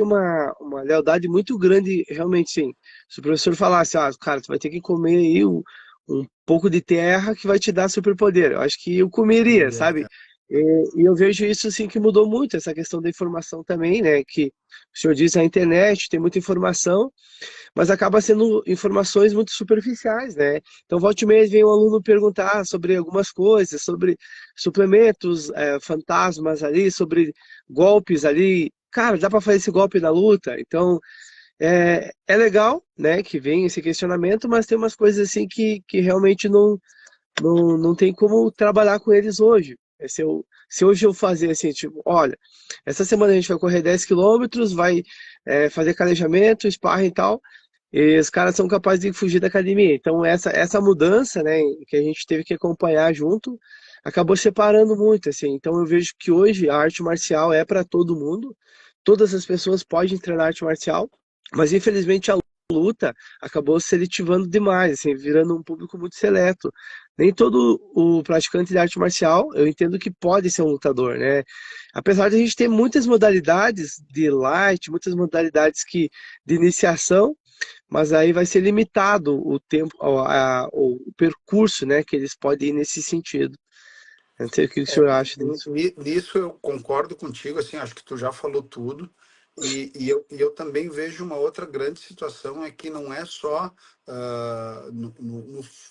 uma lealdade muito grande, realmente, sim. Se o professor falasse, ah, cara, tu vai ter que comer aí um pouco de terra que vai te dar superpoder, eu acho que eu comeria, sabe? E eu vejo isso, assim, que mudou muito, essa questão da informação também, né? Que o senhor diz, a internet tem muita informação, mas acaba sendo informações muito superficiais, né? Então, volta e meia vem um aluno perguntar sobre algumas coisas, sobre suplementos, fantasmas ali, sobre golpes ali. Cara, dá para fazer esse golpe na luta? Então, é legal, né, que vem esse questionamento, mas tem umas coisas assim que realmente não tem como trabalhar com eles hoje. Se hoje eu fazer assim, tipo, olha, essa semana a gente vai correr 10 quilômetros, vai fazer calejamento, sparring e tal, e os caras são capazes de fugir da academia. Então, essa mudança, né, que a gente teve que acompanhar junto, acabou separando muito, assim. Então, eu vejo que hoje a arte marcial é para todo mundo, todas as pessoas podem treinar arte marcial, mas infelizmente a luta acabou seletivando demais, assim, virando um público muito seleto. Nem todo o praticante de arte marcial, eu entendo que pode ser um lutador, né? Apesar de a gente ter muitas modalidades de light, muitas modalidades de iniciação, mas aí vai ser limitado o tempo, o percurso, né, que eles podem ir nesse sentido. Eu não sei o que o senhor acha disso. Nisso eu concordo contigo, assim, acho que tu já falou tudo. E eu também vejo uma outra grande situação, é que não é só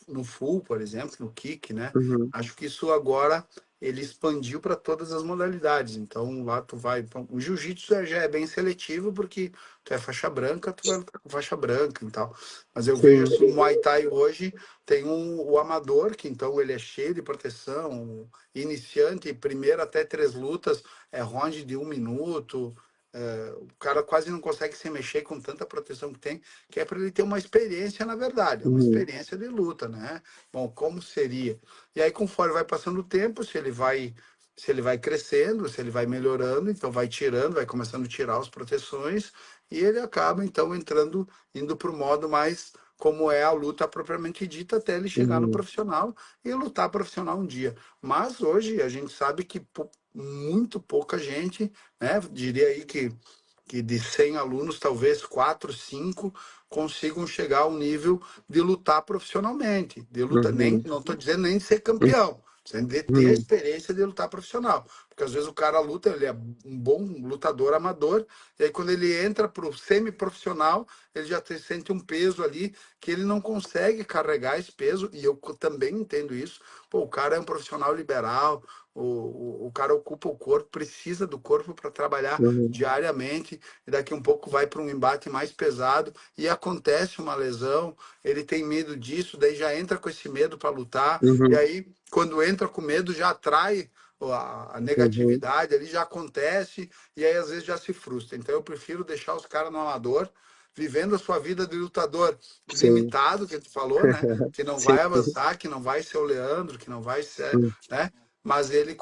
no full, por exemplo, no kick, né? Uhum, Acho que isso agora ele expandiu para todas as modalidades. Então lá tu vai. O jiu-jitsu já é bem seletivo, porque tu é faixa branca, tu vai lutar com faixa branca e tal. Mas eu vejo sim. assim, o Muay Thai hoje tem o amador, que então ele é cheio de proteção, iniciante, primeiro até 3 lutas, é round de 1 minuto. O cara quase não consegue se mexer com tanta proteção que tem, que é para ele ter uma experiência, na verdade, uma Uhum, experiência de luta, né? Bom, como seria? E aí, conforme vai passando o tempo, se ele vai crescendo, se ele vai melhorando, então vai tirando, vai começando a tirar as proteções, e ele acaba, então, indo para o modo mais como é a luta propriamente dita, até ele chegar no uhum, profissional e lutar profissional um dia. Mas hoje a gente sabe que muito pouca gente, né? Diria aí que de 100 alunos, talvez 4, 5 consigam chegar ao nível de lutar profissionalmente. De luta, nem, uhum, não estou dizendo nem de ser campeão, dizendo de ter a uhum, experiência de lutar profissional. Porque às vezes o cara luta, ele é um bom lutador amador, e aí quando ele entra para o semi-profissional, ele já sente um peso ali que ele não consegue carregar esse peso, e eu também entendo isso. Pô, o cara é um profissional liberal, o cara ocupa o corpo, precisa do corpo para trabalhar uhum, diariamente, e daqui um pouco vai para um embate mais pesado, e acontece uma lesão, ele tem medo disso, daí já entra com esse medo para lutar, e uhum, aí, quando entra com medo, já atrai a uhum, negatividade ali, já acontece, e aí às vezes já se frustra. Então eu prefiro deixar os caras no amador, vivendo a sua vida de lutador sim. limitado, que tu falou, né? Que não Sim. vai avançar, que não vai ser o Leandro, que não vai ser, Uhum, né? Mas ele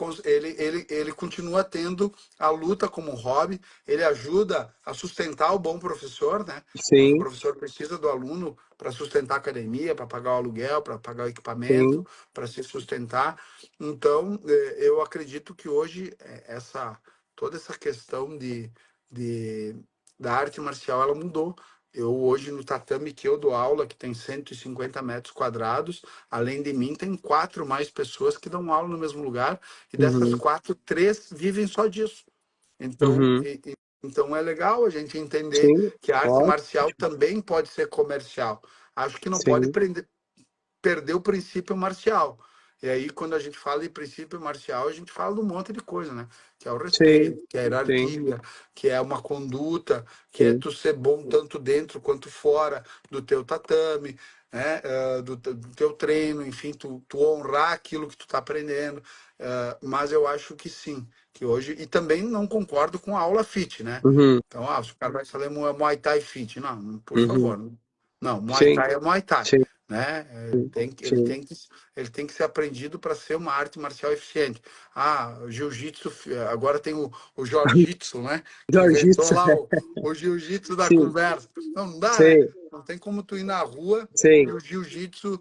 continua tendo a luta como hobby, ele ajuda a sustentar o bom professor, né? Porque o sim, professor precisa do aluno para sustentar a academia, para pagar o aluguel, para pagar o equipamento, sim. para se sustentar. Então, eu acredito que hoje toda essa questão de, da arte marcial, ela mudou. Eu hoje no tatame que eu dou aula, que tem 150 metros quadrados, além de mim, tem 4 mais pessoas que dão aula no mesmo lugar, e dessas Uhum, 4, 3 vivem só disso. Então, uhum, então é legal a gente entender sim, que a arte marcial ótimo. também pode ser comercial. Acho que não pode Sim, perder o princípio marcial. E aí, quando a gente fala em princípio marcial, a gente fala de um monte de coisa, né? Que é o sim, respeito, que é a sim, hierarquia, que é uma conduta, que é sim. tu ser bom tanto dentro quanto fora do teu tatame, né? Do teu treino, enfim, tu honrar aquilo que tu tá aprendendo. Mas eu acho que sim, que hoje... E também não concordo com a aula fit, né? Uhum, Então, se o cara vai fazer Muay Thai fit, não, por uhum, favor. Não, Muay sim, Thai é Muay Thai, sim, né? sim. Ele tem que ser aprendido para ser uma arte marcial eficiente. O jiu-jitsu, agora tem o Jorjitsu, né? Que inventou Jorgito, lá o jiu-jitsu da sim, conversa. Não dá, né? sim, Não tem como tu ir na rua e sim, o jiu-jitsu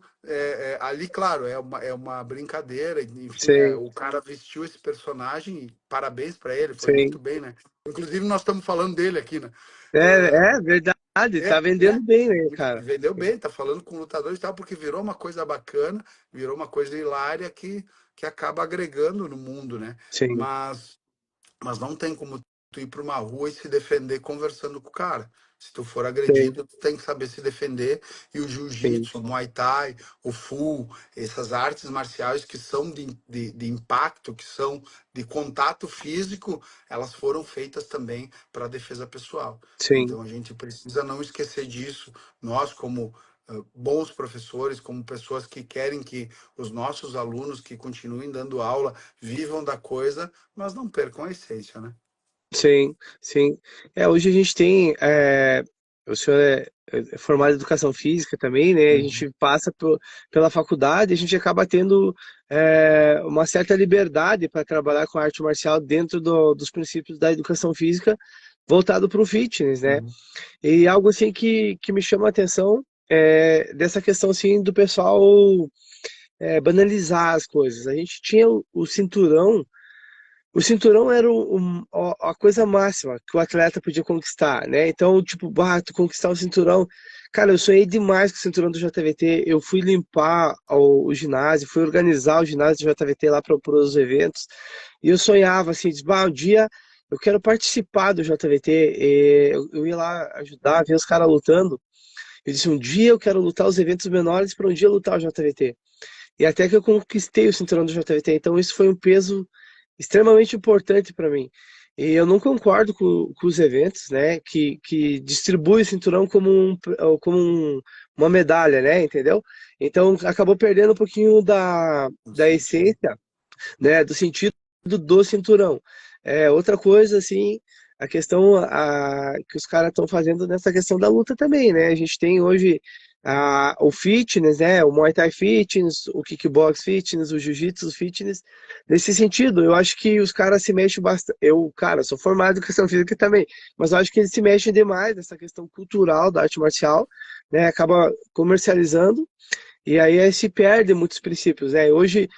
ali, claro, é uma brincadeira, enfim, sim, o cara vestiu esse personagem e parabéns para ele, foi muito sim, bem, né? Inclusive, nós estamos falando dele aqui, né? É verdade, tá vendendo É. bem, né, E cara? vendeu bem, tá falando com lutadores e tal, porque virou uma coisa bacana, virou uma coisa hilária que acaba agregando no mundo, né? Sim, Mas Mas não tem como tu ir para uma rua e se defender conversando com o cara. Se tu for sim, agredido, tu tem que saber se defender. E o sim, jiu-jitsu, o muay thai, o full, essas artes marciais que são de impacto, que são de contato físico, elas foram feitas também para defesa pessoal. sim, Então a gente precisa não esquecer disso. Nós, como bons professores, como pessoas que querem que os nossos alunos que continuem dando aula vivam da coisa, mas não percam a essência, né? sim, sim. Hoje a gente tem, o senhor é formado em educação física também, né? A Uhum. gente passa pela faculdade, a gente acaba tendo uma certa liberdade para trabalhar com arte marcial dentro dos princípios da educação física voltado para o fitness, né? Uhum. E algo assim que me chama a atenção é dessa questão assim do pessoal banalizar as coisas. A gente tinha o cinturão era a coisa máxima que o atleta podia conquistar, né? Então, tipo, tu conquistar o cinturão. Cara, eu sonhei demais com o cinturão do JVT. Eu fui limpar o ginásio, fui organizar o ginásio do JVT lá para os eventos. E eu sonhava assim, um dia eu quero participar do JVT. Eu ia lá ajudar, ver os caras lutando. Eu disse, um dia eu quero lutar os eventos menores para um dia lutar o JVT. E até que eu conquistei o cinturão do JVT. Então, isso foi um peso extremamente importante para mim. E eu não concordo com os eventos, né, que distribui o cinturão uma medalha, né, entendeu? Então acabou perdendo um pouquinho No da sentido. essência, né, do sentido do cinturão. Outra coisa, assim, a questão que os caras estão fazendo nessa questão da luta também, né? A gente tem hoje o fitness, né? O Muay Thai fitness, o kickbox fitness, o jiu-jitsu fitness. Nesse sentido, eu acho que os caras se mexem bastante. Eu, cara, sou formado em educação física também, mas eu acho que eles se mexem demais nessa questão cultural da arte marcial, né? Acaba comercializando e aí se perde muitos princípios, né? Hoje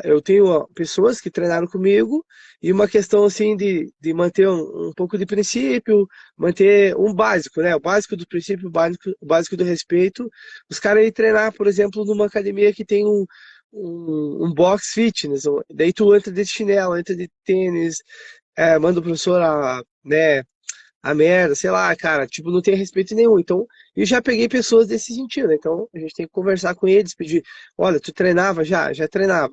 eu tenho pessoas que treinaram comigo e uma questão assim de manter um pouco de princípio, manter um básico, né? O básico do princípio, o básico do respeito. Os caras aí treinar, por exemplo, numa academia que tem um box fitness, daí tu entra de chinelo, entra de tênis, manda o professor né, a merda, sei lá, cara, tipo, não tem respeito nenhum. Então, eu já peguei pessoas desse sentido, né? Então, a gente tem que conversar com eles, pedir, olha, tu treinava já? Já treinava.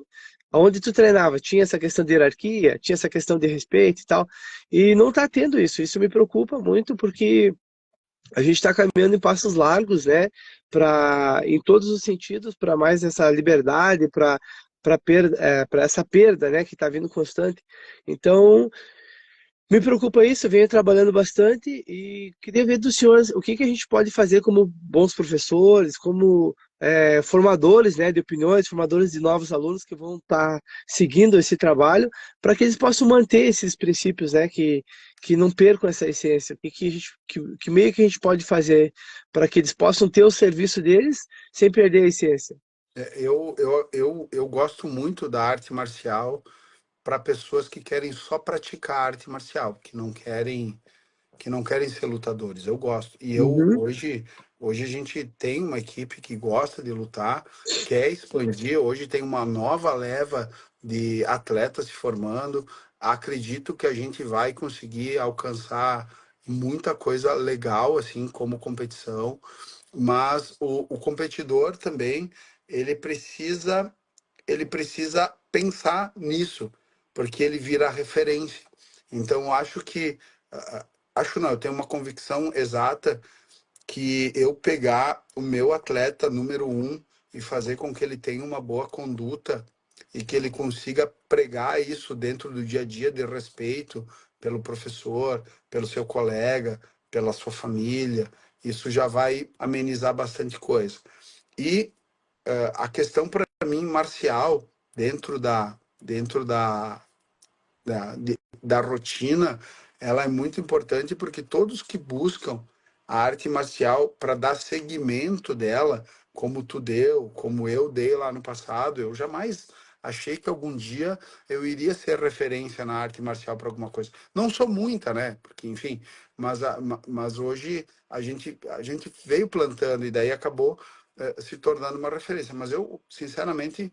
Aonde tu treinava? Tinha essa questão de hierarquia? Tinha essa questão de respeito e tal? E não tá tendo isso. Isso me preocupa muito porque a gente está caminhando em passos largos, né? Em todos os sentidos, para mais essa liberdade, para essa perda, né? Que está vindo constante. Então, me preocupa isso, eu venho trabalhando bastante e queria ver dos senhores o que a gente pode fazer como bons professores, como formadores, né, de opiniões, formadores de novos alunos que vão estar seguindo esse trabalho, para que eles possam manter esses princípios, né, que não percam essa essência. Que meio que a gente pode fazer para que eles possam ter o serviço deles sem perder a essência? Eu gosto muito da arte marcial para pessoas que querem só praticar arte marcial, que não querem ser lutadores. Eu gosto. E eu Uhum, hoje a gente tem uma equipe que gosta de lutar, quer expandir. Hoje tem uma nova leva de atletas se formando. Acredito que a gente vai conseguir alcançar muita coisa legal, assim, como competição. Mas o competidor também, ele precisa, ele precisa pensar nisso, porque ele vira referência. Então, eu acho que, acho não, eu tenho uma convicção exata que eu pegar o meu atleta número um e fazer com que ele tenha uma boa conduta e que ele consiga pregar isso dentro do dia a dia de respeito pelo professor, pelo seu colega, pela sua família, isso já vai amenizar bastante coisa. E a questão para mim marcial dentro da rotina, ela é muito importante porque todos que buscam a arte marcial para dar seguimento dela, como tu deu, como eu dei lá no passado, eu jamais achei que algum dia eu iria ser referência na arte marcial para alguma coisa. Não sou muita, né? Porque, enfim, mas hoje a gente veio plantando e daí acabou se tornando uma referência. Mas eu, sinceramente,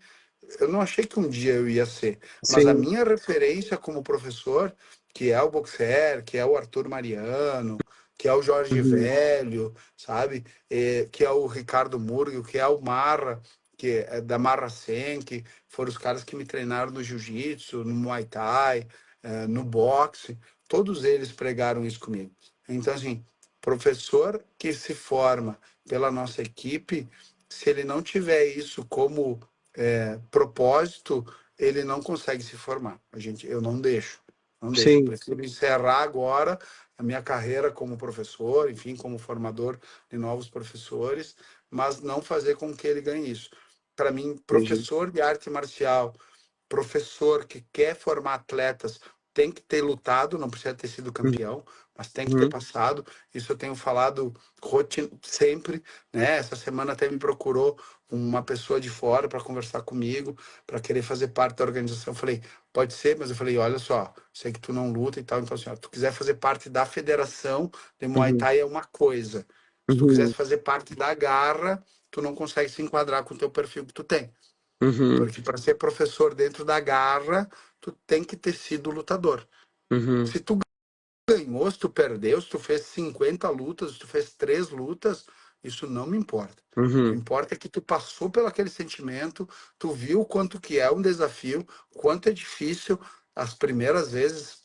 eu não achei que um dia eu ia ser. Mas a Sim. minha referência como professor, que é o Boxer, que é o Arthur Mariano, que é o Jorge Uhum. Velho, sabe? Que é o Ricardo Murgo, que é o Marra, que é da Marra Sen, que foram os caras que me treinaram no jiu-jitsu, no Muay Thai, no boxe. Todos eles pregaram isso comigo. Então, assim, professor que se forma pela nossa equipe, se ele não tiver isso como propósito, ele não consegue se formar. Eu não deixo, não deixo. Eu Sim. prefiro encerrar agora a minha carreira como professor, enfim, como formador de novos professores, mas não fazer com que ele ganhe isso. Para mim, Entendi. professor de arte marcial, professor que quer formar atletas, tem que ter lutado, não precisa ter sido campeão, mas tem que ter Uhum. passado. Isso eu tenho falado sempre, né? Essa semana até me procurou uma pessoa de fora para conversar comigo, para querer fazer parte da organização. Eu falei, pode ser, mas eu falei, olha só, sei que tu não luta e tal, então assim, ó, tu quiser fazer parte da federação de Muay Uhum. Thai é uma coisa. Se tu Uhum. quisesse fazer parte da garra, tu não consegue se enquadrar com o teu perfil que tu tem. Uhum. Porque para ser professor dentro da garra, tu tem que ter sido lutador. Uhum. Se tu ganhou, se tu perdeu, se tu fez 50 lutas, se tu fez 3 lutas, isso não me importa. O que Uhum. importa é que tu passou pelo aquele sentimento, tu viu o quanto que é um desafio, quanto é difícil as primeiras vezes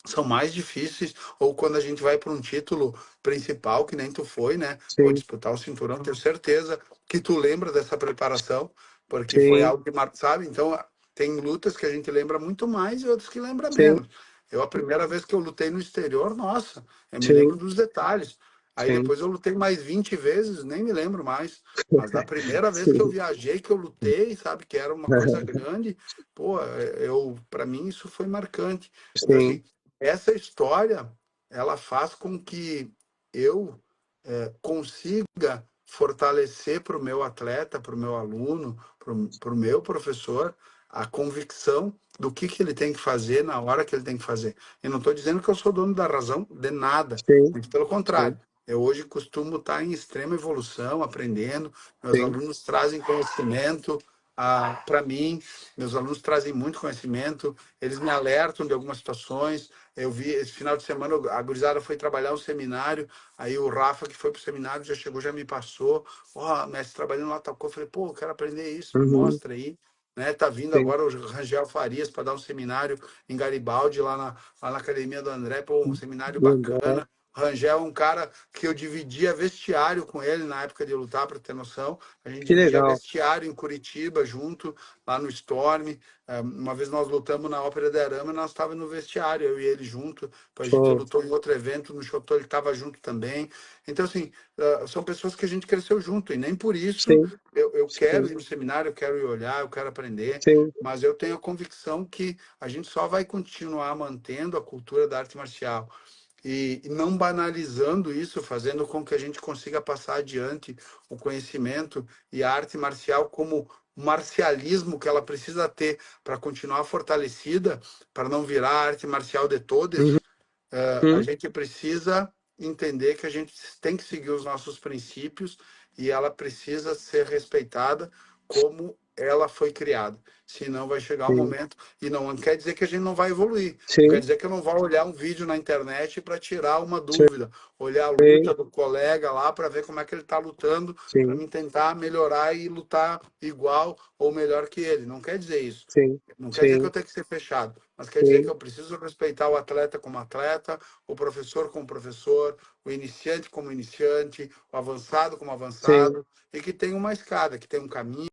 são mais difíceis, ou quando a gente vai para um título principal, que nem tu foi, né? Pô, Sim. disputar o cinturão, tenho certeza que tu lembra dessa preparação, porque foi Sim. algo que, sabe? Então, tem lutas que a gente lembra muito mais e outras que lembra Sim. menos. Eu, a primeira vez que eu lutei no exterior, nossa, eu me lembro Sim. dos detalhes. Aí Sim. depois eu lutei mais 20 vezes, nem me lembro mais. Mas da primeira vez que eu Sim. viajei, que eu lutei, sabe, que era uma coisa grande, pô, para mim isso foi marcante. Então, Sim. assim, essa história, ela faz com que eu consiga fortalecer para o meu atleta, para o meu aluno, para o meu professor, a convicção do que ele tem que fazer na hora que ele tem que fazer. Eu não estou dizendo que eu sou dono da razão de nada, Sim. muito pelo Sim. contrário. Eu hoje costumo estar em extrema evolução, aprendendo. Meus Sim. alunos trazem conhecimento para mim, meus alunos trazem muito conhecimento, eles me alertam de algumas situações. Eu vi esse final de semana, a gurizada foi trabalhar um seminário, aí o Rafa, que foi para o seminário, já chegou, já me passou. Ó, mestre, trabalhando lá, tal coisa. Eu falei, pô, eu quero aprender isso, me Uhum. mostra aí. Né? Tá vindo Sim. agora o Rangel Farias para dar um seminário em Garibaldi, lá na academia do André, pô, um seminário Legal. bacana. Rangel é um cara que eu dividia vestiário com ele na época de lutar, para ter noção. A gente Que dividia legal. vestiário em Curitiba, junto, lá no Storm. Uma vez nós lutamos na Ópera de Arama, nós estávamos no vestiário, eu e ele junto. A gente Show. lutou em outro evento no Chotô, ele estava junto também. Então, assim, são pessoas que a gente cresceu junto, e nem por isso Sim. eu quero Sim. ir no seminário, eu quero ir olhar, eu quero aprender, Sim. mas eu tenho a convicção que a gente só vai continuar mantendo a cultura da arte marcial e não banalizando isso, fazendo com que a gente consiga passar adiante o conhecimento e a arte marcial como marcialismo que ela precisa ter para continuar fortalecida, para não virar a arte marcial de Uhum. todos. A gente precisa entender que a gente tem que seguir os nossos princípios e ela precisa ser respeitada como ela foi criada. Senão vai chegar um Sim. momento, e não quer dizer que a gente não vai evoluir, não quer Sim. dizer que eu não vou olhar um vídeo na internet para tirar uma Sim. dúvida, olhar a luta do colega lá para ver como é que ele está lutando, para Sim. mim tentar melhorar e lutar igual ou melhor que ele. Não quer dizer isso. Sim. Não quer dizer que eu Sim. tenho que ser fechado, mas quer dizer que Sim. eu preciso respeitar o atleta como atleta, o professor como professor, o iniciante como iniciante, o avançado como Sim. avançado, e que tem uma escada, que tem um caminho.